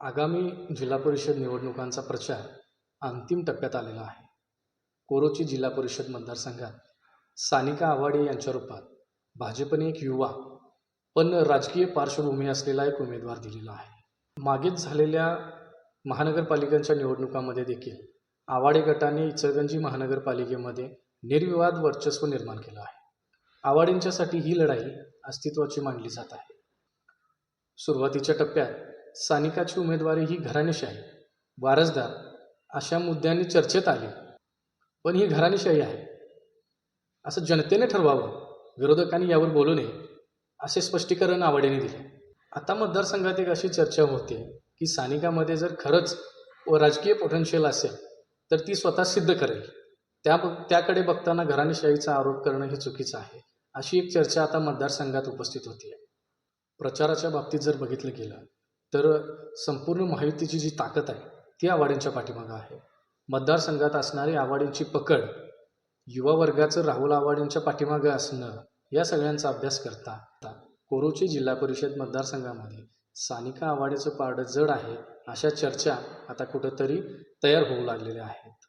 आगामी जिल्हा परिषद निवडणुकांचा प्रचार अंतिम टप्प्यात आलेला आहे. कोरोची जिल्हा परिषद मतदारसंघात सानिका आव्हाडे यांच्या रूपात भाजपने एक युवा पण राजकीय पार्श्वभूमी असलेला एक उमेदवार दिलेला आहे. मागेच झालेल्या महानगरपालिकांच्या निवडणुकांमध्ये देखील आव्हाडे गटाने इचलकरंजी महानगरपालिकेमध्ये निर्विवाद वर्चस्व निर्माण केलं आहे. आव्हाडेंच्यासाठी ही लढाई अस्तित्वाची मानली जात आहे. सुरुवातीच्या टप्प्यात सानिकाची उमेदवारी ही घराणेशाही, वारसदार अशा मुद्द्यांनी चर्चेत आली. पण ही घराणेशाही आहे असं जनतेने ठरवावं, विरोधकांनी यावर बोलू नये, असे स्पष्टीकरण आव्हाडेंनी दिले. आता मतदारसंघात एक अशी चर्चा होते की सानिकामध्ये जर खरंच राजकीय पोटेन्शियल असेल तर ती स्वतः सिद्ध करेल. त्याकडे बघताना घराणेशाहीचा आरोप करणं हे चुकीचं आहे, अशी एक चर्चा आता मतदारसंघात उपस्थित होती. प्रचाराच्या बाबतीत जर बघितलं गेलं तर संपूर्ण महायुतीची जी ताकद आहे ती आव्हाडेंच्या पाठीमागं आहे. मतदारसंघात असणारी आव्हाडेंची पकड, युवा वर्गाचं राहुल आव्हाडेंच्या पाठीमागं असणं, या सगळ्यांचा अभ्यास करता कोरोची जिल्हा परिषद मतदारसंघामध्ये सानिका आव्हाडेचं पारडं जड आहे अशा चर्चा आता कुठंतरी तयार होऊ लागलेल्या आहेत.